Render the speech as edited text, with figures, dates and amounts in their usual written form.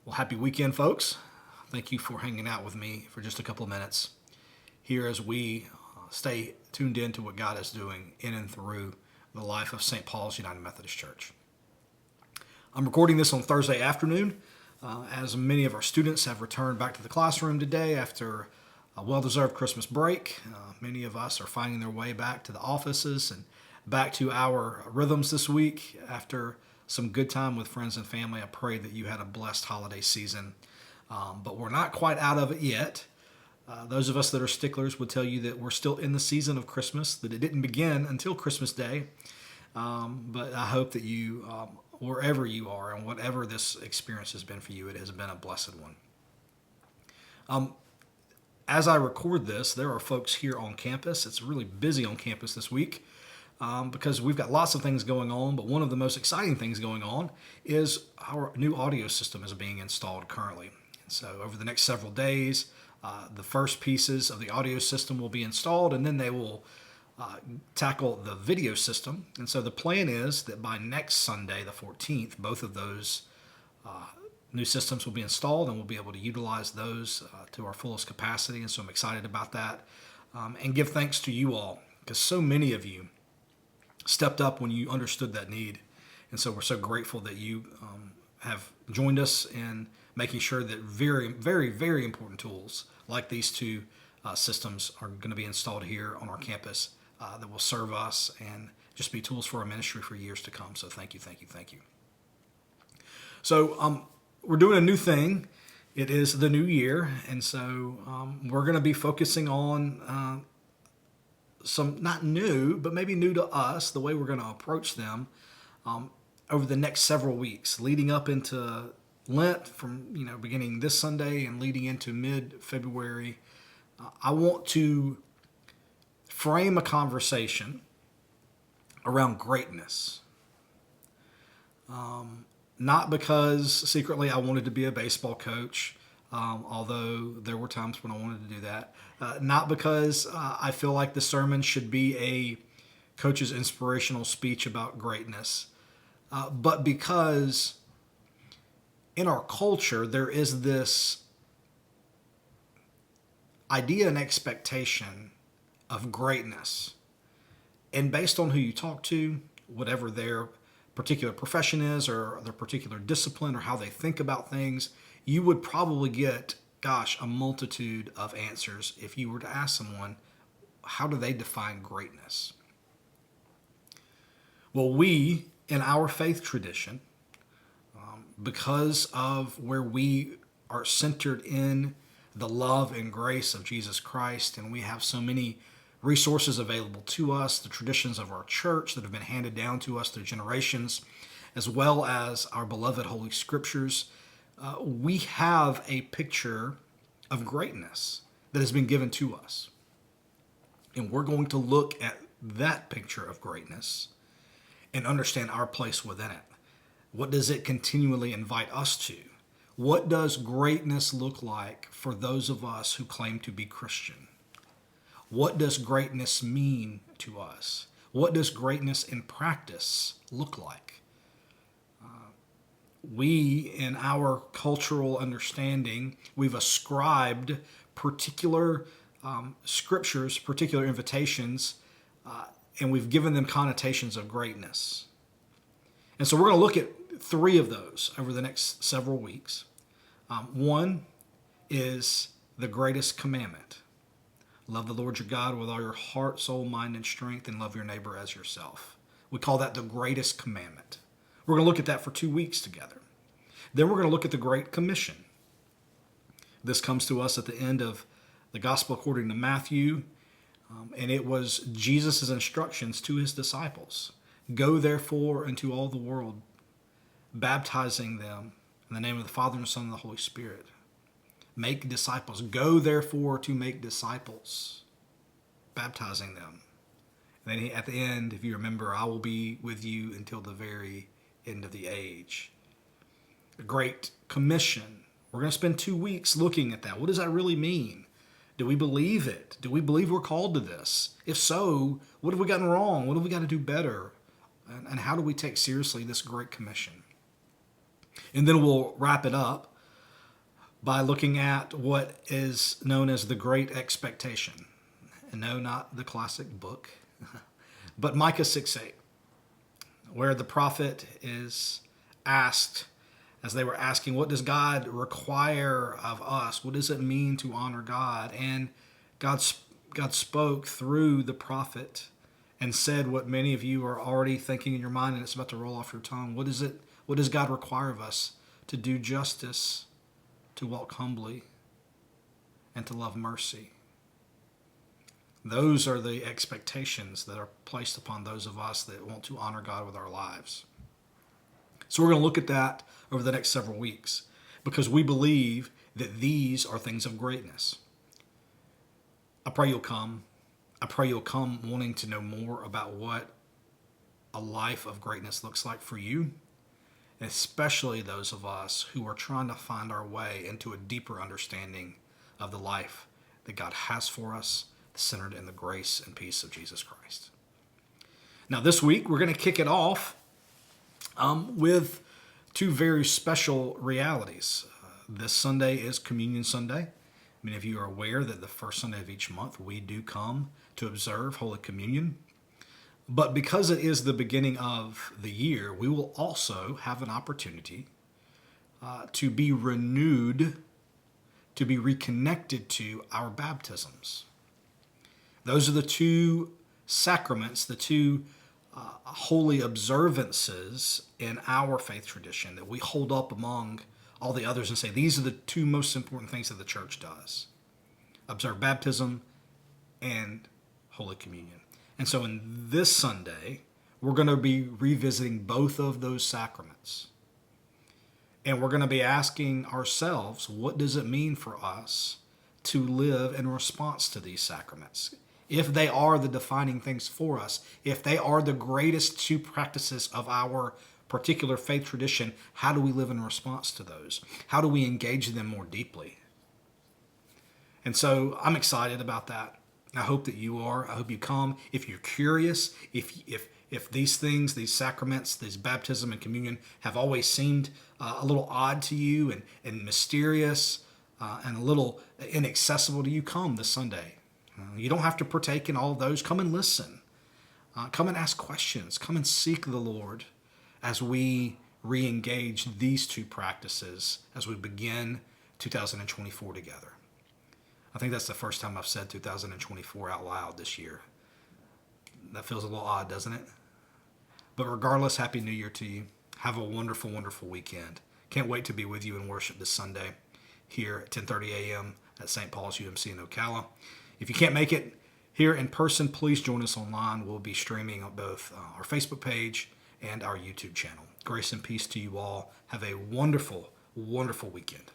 Well, happy weekend, folks. Thank you for hanging out with me for just a couple of minutes here as we stay tuned in to what God is doing in and through the life of St. Paul's United Methodist Church. I'm recording this on Thursday afternoon as many of our students have returned back to the classroom today after a well-deserved Christmas break. Many of us are finding their way back to the offices and back to our rhythms this week after some good time with friends and family. I pray that you had a blessed holiday season, but we're not quite out of it yet. Those of us that are sticklers would tell you that we're still in the season of Christmas, that it didn't begin until Christmas Day. But I hope that you, wherever you are and whatever this experience has been for you, it has been a blessed one. As I record this, there are folks here on campus. It's really busy on campus this week because we've got lots of things going on, but one of the most exciting things going on is our new audio system is being installed currently. And so over the next several days, the first pieces of the audio system will be installed, and then they will tackle the video system. And so the plan is that by next Sunday, the 14th, both of those new systems will be installed, and we'll be able to utilize those to our fullest capacity. And so I'm excited about that and give thanks to you all because so many of you stepped up when you understood that need. And so we're so grateful that you have joined us in making sure that very, very, very important tools like these two systems are going to be installed here on our campus that will serve us and just be tools for our ministry for years to come. So thank you, thank you, thank you. So we're doing a new thing. It is the new year, and so we're going to be focusing on some not new, but maybe new to us, the way we're going to approach them over the next several weeks, leading up into Lent from beginning this Sunday and leading into mid-February. I want to frame a conversation around greatness. Not because secretly I wanted to be a baseball coach, although there were times when I wanted to do that. Not because I feel like the sermon should be a coach's inspirational speech about greatness, but because in our culture there is this idea and expectation of greatness. And based on who you talk to, whatever their particular profession is or their particular discipline or how they think about things, you would probably get, a multitude of answers if you were to ask someone, how do they define greatness? Well, we, in our faith tradition, because of where we are centered in the love and grace of Jesus Christ, and we have so many resources available to us, the traditions of our church that have been handed down to us through generations, as well as our beloved Holy Scriptures, we have a picture of greatness that has been given to us. And we're going to look at that picture of greatness and understand our place within it. What does it continually invite us to? What does greatness look like for those of us who claim to be Christian? What does greatness mean to us? What does greatness in practice look like? We, in our cultural understanding, we've ascribed particular scriptures, particular invitations, and we've given them connotations of greatness. And so we're going to look at three of those over the next several weeks. One is the greatest commandment. Love the Lord your God with all your heart, soul, mind, and strength, and love your neighbor as yourself. We call that the greatest commandment. We're going to look at that for 2 weeks together. Then we're going to look at the Great Commission. This comes to us at the end of the Gospel according to Matthew, and it was Jesus' instructions to his disciples. Go therefore into all the world, baptizing them in the name of the Father and the Son and the Holy Spirit. Make disciples. Go therefore to make disciples, baptizing them. And then at the end, if you remember, I will be with you until the very end of the age. The Great Commission. We're going to spend 2 weeks looking at that. What does that really mean? Do we believe it? Do we believe we're called to this? If so, what have we gotten wrong? What have we got to do better? And how do we take seriously this Great Commission? And then we'll wrap it up by looking at what is known as the Great Expectation. And no, not the classic book, but Micah 6:8, where the prophet is asked, as they were asking, what does God require of us? What does it mean to honor God? And God spoke through the prophet and said what many of you are already thinking in your mind, and it's about to roll off your tongue. What does God require of us? To do justice, to walk humbly, and to love mercy. Those are the expectations that are placed upon those of us that want to honor God with our lives. So we're going to look at that over the next several weeks, because we believe that these are things of greatness. I pray you'll come. I pray you'll come wanting to know more about what a life of greatness looks like for you, especially those of us who are trying to find our way into a deeper understanding of the life that God has for us, centered in the grace and peace of Jesus Christ. Now, this week, we're going to kick it off with two very special realities. This Sunday is Communion Sunday. Many of you are aware that the first Sunday of each month, we do come to observe Holy Communion. But because it is the beginning of the year, we will also have an opportunity to be renewed, to be reconnected to our baptisms. Those are the two sacraments, the two holy observances in our faith tradition that we hold up among all the others and say, these are the two most important things that the church does. Observe baptism and Holy Communion. And so in this Sunday, we're going to be revisiting both of those sacraments. And we're going to be asking ourselves, what does it mean for us to live in response to these sacraments? If they are the defining things for us, if they are the greatest two practices of our particular faith tradition, how do we live in response to those? How do we engage them more deeply? And so I'm excited about that. I hope that you are. I hope you come. If you're curious, if these things, these sacraments, these baptism and communion have always seemed a little odd to you and mysterious and a little inaccessible to you, come this Sunday. You don't have to partake in all of those. Come and listen. Come and ask questions. Come and seek the Lord as we re-engage these two practices as we begin 2024 together. I think that's the first time I've said 2024 out loud this year. That feels a little odd, doesn't it? But regardless, Happy New Year to you. Have a wonderful, wonderful weekend. Can't wait to be with you in worship this Sunday here at 10:30 a.m. at St. Paul's UMC in Ocala. If you can't make it here in person, please join us online. We'll be streaming on both our Facebook page and our YouTube channel. Grace and peace to you all. Have a wonderful, wonderful weekend.